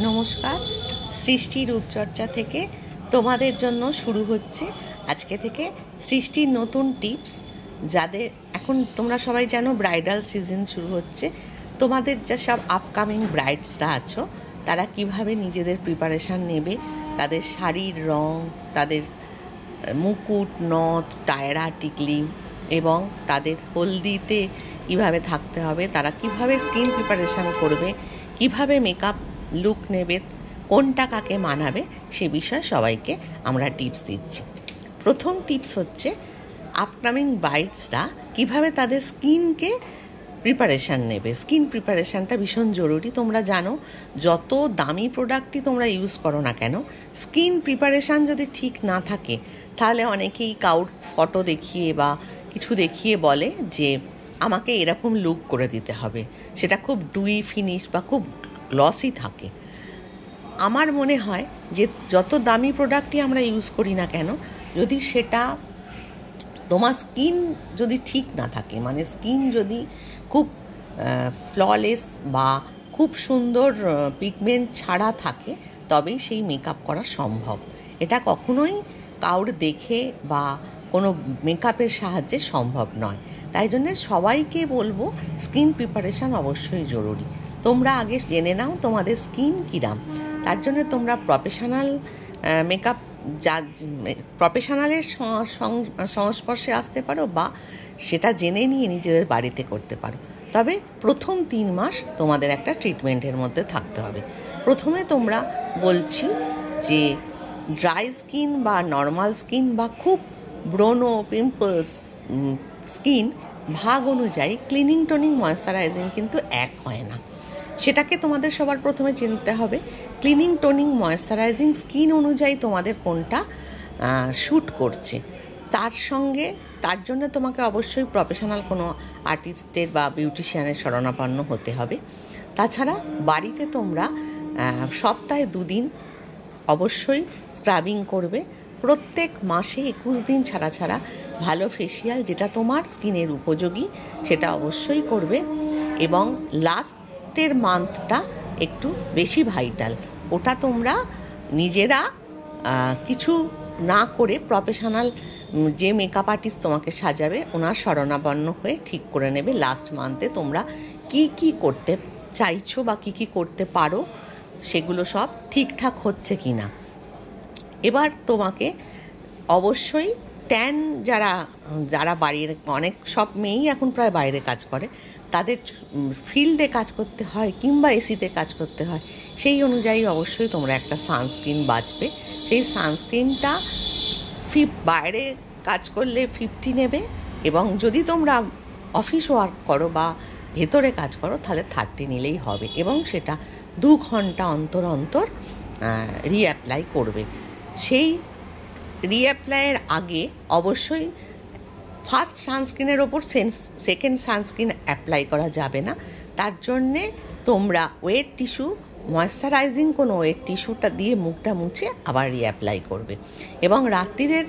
নমস্কার, সৃষ্টি রূপচর্চা থেকে তোমাদের জন্য শুরু হচ্ছে আজকে থেকে সৃষ্টির নতুন টিপস। যাদের এখন তোমরা সবাই জানো ব্রাইডাল সিজন শুরু হচ্ছে, তোমাদের যা সব আপকামিং ব্রাইডসরা আছো তারা কিভাবে নিজেদের প্রিপারেশান নেবে, তাদের শাড়ির রং, তাদের মুকুট, নথ, টায়রা, টিকলি এবং তাদের হলদিতে কীভাবে থাকতে হবে, তারা কিভাবে স্কিন প্রিপারেশান করবে, কিভাবে মেকআপ লুক নেবে, কোনটা কাকে মানাবে, সে বিষয়ে সবাইকে আমরা টিপস দিচ্ছি। প্রথম টিপস হচ্ছে আপকামিং ব্রাইডসরা কিভাবে তাদের স্কিনকে প্রিপারেশান নেবে। স্কিন প্রিপারেশানটা ভীষণ জরুরি। তোমরা জানো যত দামি প্রোডাক্টই তোমরা ইউজ করো না কেন, স্কিন প্রিপারেশান যদি ঠিক না থাকে তাহলে অনেকেই কাউর ফটো দেখিয়ে বা কিছু দেখিয়ে বলে যে আমাকে এরকম লুক করে দিতে হবে, সেটা খুব ডুই ফিনিশ বা খুব গ্লসি থাকে। আমার মনে হয় যে যত দামি প্রোডাক্টই আমরা ইউজ করি না কেন, যদি সেটা তোমার স্কিন যদি ঠিক না থাকে, মানে স্কিন যদি খুব ফ্ললেস বা খুব সুন্দর পিগমেন্ট ছাড়া থাকে, তবেই সেই মেকআপ করা সম্ভব। এটা কখনোই কাউর দেখে বা কোনো মেকআপের সাহায্যে সম্ভব নয়। তাই জন্য সবাইকে বলবো স্কিন প্রিপারেশান অবশ্যই জরুরি। তোমরা আগে জেনে নাও তোমাদের স্কিন কীরাম, তার জন্য তোমরা প্রফেশনাল মেকআপ প্রফেশনালের সংস্পর্শে আসতে পারো বা সেটা জেনে নিয়ে নিজেদের বাড়িতে করতে পারো। তবে প্রথম 3 মাস তোমাদের একটা ট্রিটমেন্টের মধ্যে থাকতে হবে। প্রথমে তোমরা বলছি যে ড্রাই স্কিন বা নর্মাল স্কিন বা খুব ব্রনো, পিম্পলস স্কিন ভাগ অনুযায়ী ক্লিনিং, টোনিং, ময়েশ্চারাইজিং কিন্তু এক হয় না। সেটাকে তোমাদের সবার প্রথমে চিনতে হবে। ক্লিনিং, টোনিং, ময়েশ্চারাইজিং স্কিন অনুযায়ী তোমাদের কোনটা শ্যুট করছে, তার জন্য তোমাকে অবশ্যই প্রফেশনাল কোনো আর্টিস্টের বা বিউটিশিয়ানের শরণাপন্ন হতে হবে। তাছাড়া বাড়িতে তোমরা সপ্তাহে 2 দিন অবশ্যই স্ক্রাবিং করবে। প্রত্যেক মাসে 21 দিন ছাড়া ছাড়া ভালো ফেসিয়াল, যেটা তোমার স্কিনের উপযোগী, সেটা অবশ্যই করবে। এবং লাস্টের মান্থটা একটু বেশি ভাইটাল, ওটা তোমরা নিজেরা কিছু না করে প্রফেশনাল যে মেকআপ আর্টিস্ট তোমাকে সাজাবে ওনার শরণাপন্ন হয়ে ঠিক করে নেবে লাস্ট মান্থে তোমরা কি করতে চাইছো বা কি করতে পারো, সেগুলো সব ঠিকঠাক হচ্ছে কি না। এবার তোমাকে অবশ্যই ট্যান যারা বাড়ির, অনেক সব মেয়েই এখন প্রায় বাইরে কাজ করে, তাদের ফিল্ডে কাজ করতে হয় কিংবা এসিতে কাজ করতে হয়, সেই অনুযায়ী অবশ্যই তোমরা একটা সানস্ক্রিন বাঁচবে। সেই সানস্ক্রিনটা বাইরে কাজ করলে 50 নেবে, এবং যদি তোমরা অফিস ওয়ার্ক করো বা ভেতরে কাজ করো তাহলে 30 নিলেই হবে। এবং সেটা 2 ঘন্টা অন্তর অন্তর রিঅ্যাপ্লাই করবে। সেই রিঅ্যাপ্লাইয়ের আগে অবশ্যই ফার্স্ট সানস্ক্রিনের ওপর সেকেন্ড সানস্ক্রিন অ্যাপ্লাই করা যাবে না। তার জন্যে তোমরা ওয়েট টিস্যু, ময়েশ্চারাইজিং কোনো ওয়েট টিস্যুটা দিয়ে মুখটা মুছে আবার রিঅ্যাপ্লাই করবে। এবং রাত্রিরের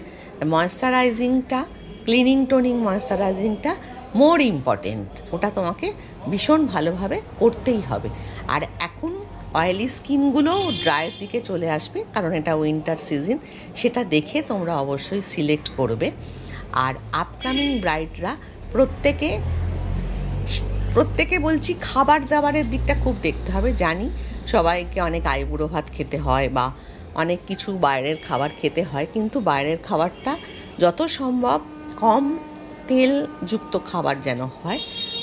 ময়েশ্চারাইজিংটা, ক্লিনিং, টোনিং, ময়েশ্চারাইজিংটা মোর ইম্পর্টেন্ট, ওটা তোমাকে ভীষণ ভালোভাবে করতেই হবে। আর এখন অয়েলি স্কিনগুলোও ড্রাইয়ের দিকে চলে আসবে, কারণ এটা উইন্টার সিজন, সেটা দেখে তোমরা অবশ্যই সিলেক্ট করবে। আর আপকামিং ব্রাইডরা প্রত্যেকে বলছি খাবার দাবারের দিকটা খুব দেখতে হবে। জানি সবাইকে অনেক আইবুড়ো ভাত খেতে হয় বা অনেক কিছু বাইরের খাবার খেতে হয়, কিন্তু বাইরের খাবারটা যত সম্ভব কম তেলযুক্ত খাবার যেন হয়।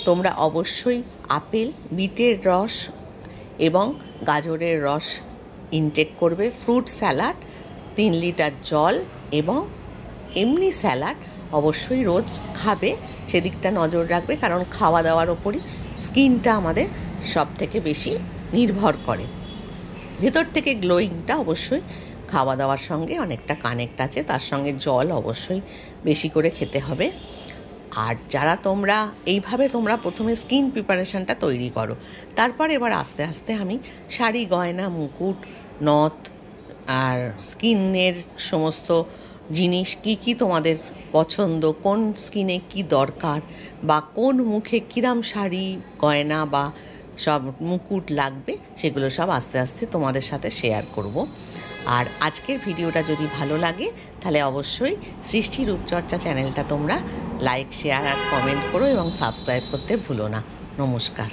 তোমরা অবশ্যই আপেল, বিটের রস এবং গাজরের রস ইনটেক করবে। ফ্রুট স্যালাড, 3 লিটার জল এবং এমনি স্যালাড অবশ্যই রোজ খাবে, সেদিকটা নজর রাখবে, কারণ খাওয়া দাওয়ার ওপরই স্কিনটা আমাদের সব থেকে বেশি নির্ভর করে। ভেতর থেকে গ্লোয়িংটা অবশ্যই খাওয়া দাওয়ার সঙ্গে অনেকটা কানেক্ট আছে, তার সঙ্গে জল অবশ্যই বেশি করে খেতে হবে। আর যারা তোমরা এইভাবে তোমরা প্রথমে স্কিন প্রিপারেশানটা তৈরি করো, তারপর এবার আস্তে আস্তে আমি শাড়ি, গয়না, মুকুট, নথ আর স্কিনের সমস্ত জিনিস কি তোমাদের পছন্দ, কোন স্কিনে কি দরকার বা কোন মুখে কিরাম শাড়ি, গয়না বা সব মুকুট লাগবে, সেগুলো সব আস্তে আস্তে তোমাদের সাথে শেয়ার করব। আর আজকের ভিডিওটা যদি ভালো লাগে তাহলে অবশ্যই সৃষ্টি রূপচর্চা চ্যানেলটা তোমরা লাইক, শেয়ার আর কমেন্ট করো এবং সাবস্ক্রাইব করতে ভুলো না। নমস্কার।